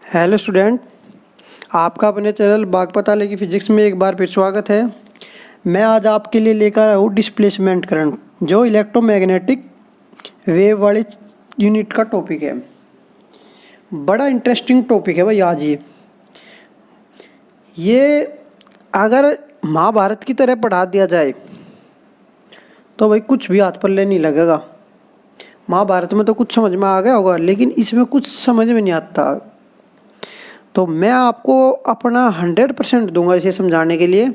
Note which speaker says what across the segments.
Speaker 1: Hello student, आपका अपने channel बागपताले की फिजिक्स में एक बार फिर स्वागत है। मैं आज आपके लिए लेकर आया हूँ डिस्प्लेसमेंट करंट, जो इलेक्ट्रोमैग्नेटिक वेव वाली यूनिट का टॉपिक है। बड़ा इंटरेस्टिंग टॉपिक है भाई। आज ये अगर महाभारत की तरह पढ़ा दिया जाए तो भाई कुछ भी हाथ पल्ले नहीं लगेगा। महाभारत में तो कुछ समझ में आ गया होगा, लेकिन इसमें कुछ समझ में नहीं आता। तो मैं आपको अपना 100% दूंगा इसे समझाने के लिए।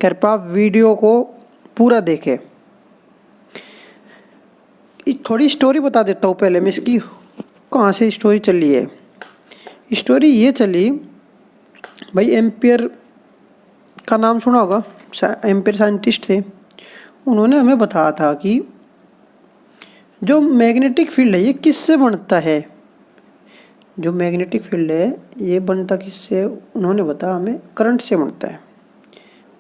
Speaker 1: कृपया आप वीडियो को पूरा देखें। थोड़ी स्टोरी बता देता हूँ पहले मैं इसकी, कहाँ से स्टोरी चली है। स्टोरी ये चली भाई, एम्पियर का नाम सुना होगा, एम्पियर साइंटिस्ट थे। उन्होंने हमें बताया था कि जो मैग्नेटिक फील्ड है ये किससे बनता है। जो मैग्नेटिक फील्ड है ये बनता किससे, उन्होंने बताया हमें करंट से बनता है।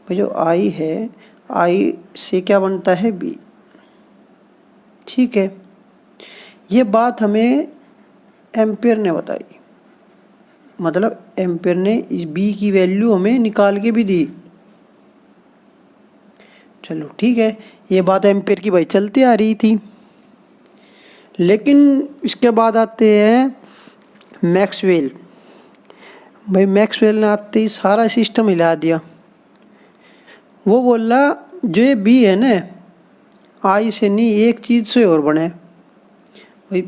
Speaker 1: भाई जो आई है, आई से क्या बनता है, बी। ठीक है, ये बात हमें एम्पियर ने बताई। मतलब एम्पियर ने इस बी की वैल्यू हमें निकाल के भी दी। चलो ठीक है, ये बात एम्पियर की भाई चलती आ रही थी। लेकिन इसके बाद आते हैं मैक्सवेल। भाई मैक्सवेल ने आते ही सारा सिस्टम हिला दिया। वो बोला जो ये बी है ना, आई से नहीं एक चीज़ से और बने। भाई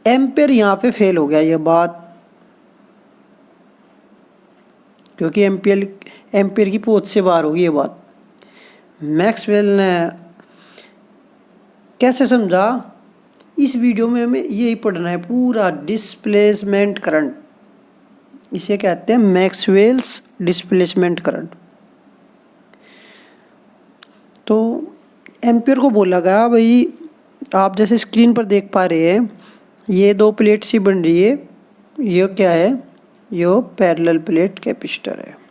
Speaker 1: एम्पियर यहाँ पे फेल हो गया ये बात, क्योंकि एम्पियर की पहुंच से बाहर होगी ये बात। मैक्सवेल ने कैसे समझा, इस वीडियो में हमें यही पढ़ना है पूरा। डिस्प्लेसमेंट करंट, इसे कहते हैं मैक्सवेल्स डिस्प्लेसमेंट करंट। तो एम्पियर को बोला गया भाई, आप जैसे स्क्रीन पर देख पा रहे हैं ये दो प्लेट सी बन रही है। ये क्या है, ये पैरेलल प्लेट कैपेसिटर है।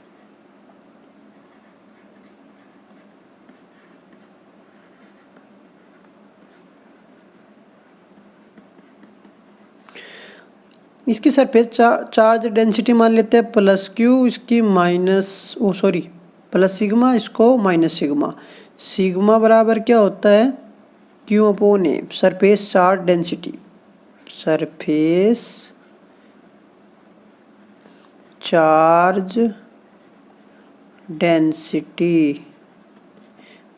Speaker 1: इसकी सरफेस चार्ज डेंसिटी मान लेते हैं प्लस क्यू, इसकी प्लस सिग्मा, इसको माइनस सिग्मा। सिग्मा बराबर क्या होता है, Q upon A, surface charge density. Surface charge density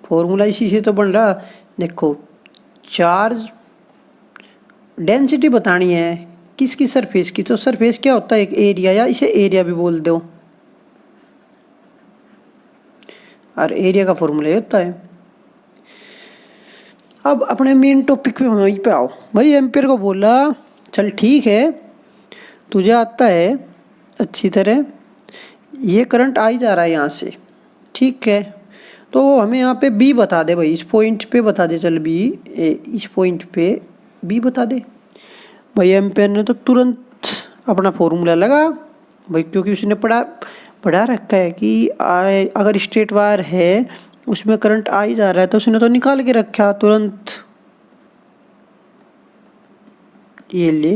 Speaker 1: formula इसी से तो बन रहा। देखो, चार्ज डेंसिटी बतानी है किसकी, सरफेस की। तो सरफेस क्या होता है, एक एरिया, या इसे एरिया भी बोल दो। और एरिया का फॉर्मूला होता है। अब अपने मेन टॉपिक पे वहीं पे आओ। भाई एम्पियर को बोला चल ठीक है, तुझे आता है अच्छी तरह, ये करंट आ ही जा रहा है यहाँ से, ठीक है। तो हमें यहाँ पे बी बता दे भाई, इस पॉइंट पे बता दे, चल बी, इस पॉइंट पे बी बता दे। भाई एम्पियर ने तो तुरंत अपना फॉर्मूला लगा भाई, क्योंकि उसने पढ़ा रखा है कि अगर स्ट्रेट वायर है उसमें करंट आ ही जा रहा है, तो उसने तो निकाल के रखा तुरंत। ये ले,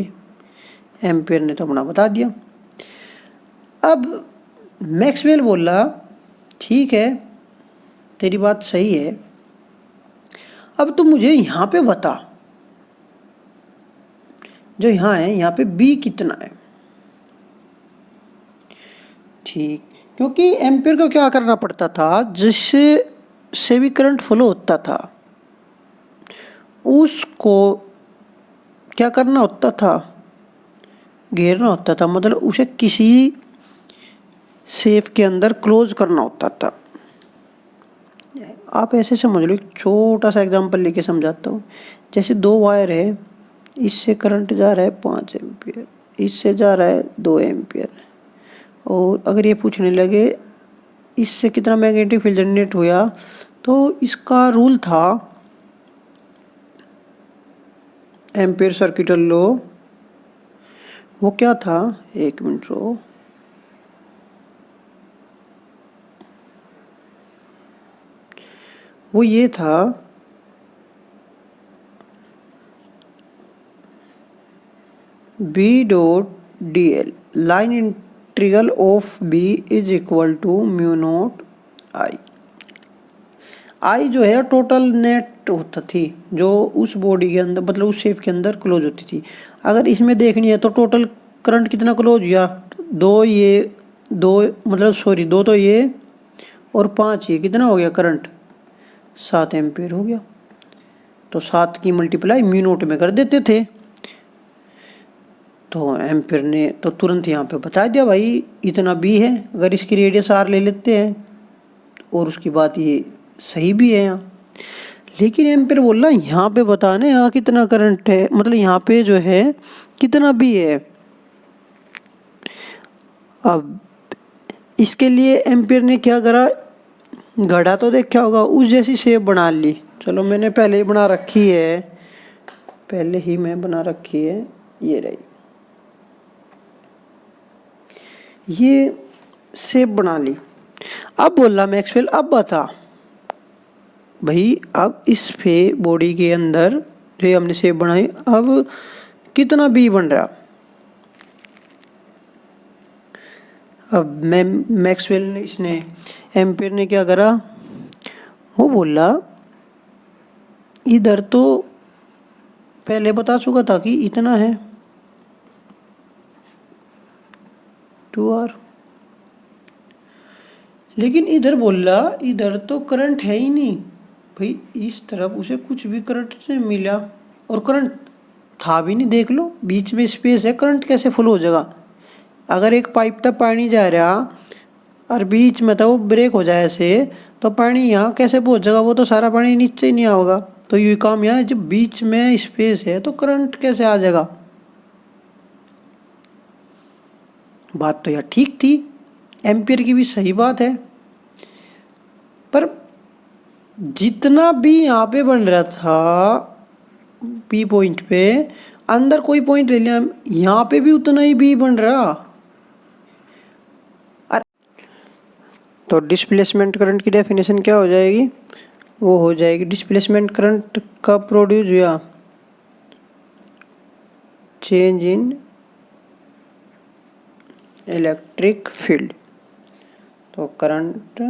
Speaker 1: एम्पियर ने तो अपना बता दिया। अब मैक्सवेल बोला ठीक है, तेरी बात सही है, अब तू मुझे यहाँ पे बता, जो यहाँ है यहाँ पे बी कितना है। ठीक, क्योंकि एम्पियर को क्या करना पड़ता था, जिससे से भी करंट फ्लो होता था उसको क्या करना होता था, घेरना होता था। मतलब उसे किसी शेप के अंदर क्लोज करना होता था। आप ऐसे समझ लो, एक छोटा सा एग्जांपल लेके समझाता हूँ। जैसे दो वायर है, इससे करंट जा रहा है 5 एम्पियर, इससे जा रहा है 2 एम्पियर। और अगर ये पूछने लगे इससे कितना मैग्नेटिक फील्ड जनरेट हुआ, तो इसका रूल था एम्पियर सर्किटल लॉ। वो क्या था, एक मिनट रो, वो ये था B dot D L. Line integral of B is equal to mu naught I. I जो है टोटल नेट होता थी जो उस बॉडी के अंदर मतलब उस शेप के अंदर क्लोज होती थी। अगर इसमें देखनी है तो टोटल करंट कितना क्लोज हुआ, दो मतलब सॉरी दो तो ये और 5 ये, कितना हो गया करंट, 7 एम्पियर हो गया। तो 7 की मल्टीप्लाई म्यू नॉट में कर देते थे तो एम्पियर ने तो तुरंत यहाँ पे बता दिया भाई इतना बी है। अगर इसकी रेडियस आर ले लेते हैं और उसकी बात ये सही भी है यहाँ, लेकिन एम्पियर बोल रहा है यहाँ पे बताना है यहाँ कितना करंट है, मतलब यहाँ पे जो है कितना बी है। अब इसके लिए एम्पियर ने क्या करा, घड़ा तो देखा होगा उस जैसी शेप बना ली। चलो मैंने पहले ही बना रखी है, पहले ही मैं बना रखी है, ये रही ये शेप बना ली। अब बोला मैक्सवेल अब बता भाई अब इस पे बॉडी के अंदर जो हमने शेप बनाई अब कितना बी बन रहा। अब मैं मैक्सवेल ने इसने एम्पियर ने क्या करा, वो बोला इधर तो पहले बता चुका था कि इतना है 2R, लेकिन इधर बोला इधर तो करंट है ही नहीं भाई, इस तरफ उसे कुछ भी करंट नहीं मिला और करंट था भी नहीं। देख लो बीच में स्पेस है, करंट कैसे फुल हो जाएगा। अगर एक पाइप तक पानी जा रहा और बीच में तो वो ब्रेक हो जाए ऐसे तो पानी यहाँ कैसे पहुँच जाएगा, वो तो सारा पानी नीचे ही नहीं आएगा। तो ये काम यहाँ है जब बीच में स्पेस है तो करंट कैसे आ जाएगा। बात तो यार ठीक थी, एम्पियर की भी सही बात है, पर जितना भी यहाँ पे बन रहा था बी पॉइंट पे अंदर कोई पॉइंट ले लिया यहाँ पे भी उतना ही बी बन रहा। तो डिस्प्लेसमेंट करंट की डेफिनेशन क्या हो जाएगी, वो हो जाएगी डिस्प्लेसमेंट करंट का प्रोड्यूस हुआ चेंज इन इलेक्ट्रिक फील्ड। तो current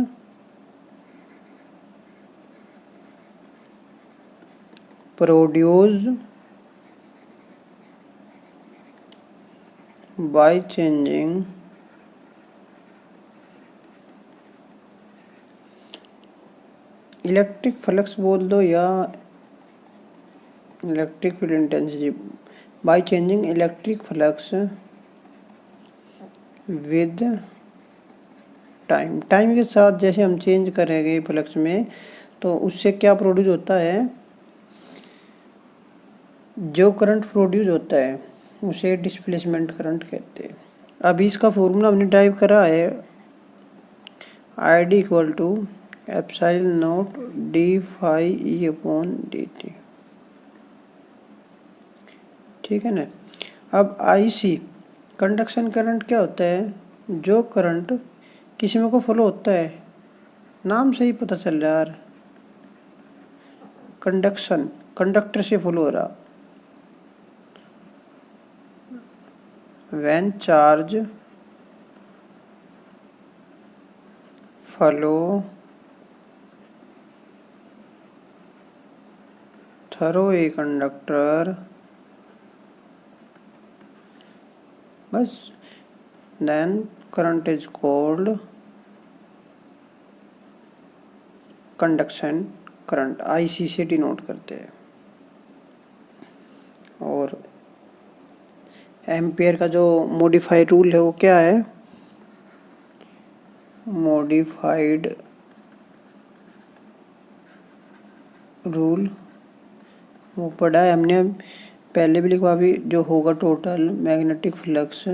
Speaker 1: produce by changing electric flux बोल दो या electric field intensity, by changing electric flux with time. Time के साथ जैसे हम चेंज करेंगे फ्लक्स में तो उससे क्या प्रोड्यूस होता है, जो करंट प्रोड्यूस होता है उसे डिस्प्लेसमेंट करंट कहते हैं। अभी इसका फॉर्मूला हमने टाइप करा है ID equal to epsilon naught D phi E upon D T, ठीक है ना। अब IC कंडक्शन करंट क्या होता है, जो करंट किसी में को फ्लो होता है, नाम से ही पता चल रहा है यार, कंडक्शन कंडक्टर से फ्लो हो रहा। when charge flow through a conductor बस then current is called conduction current, IC से डिनोट करते हैं। और एम्पियर का जो मॉडिफाइड रूल है वो क्या है, मॉडिफाइड रूल वो पढ़ा है हमने, पहले भी लिखवा भी, जो होगा टोटल मैग्नेटिक फ्लक्स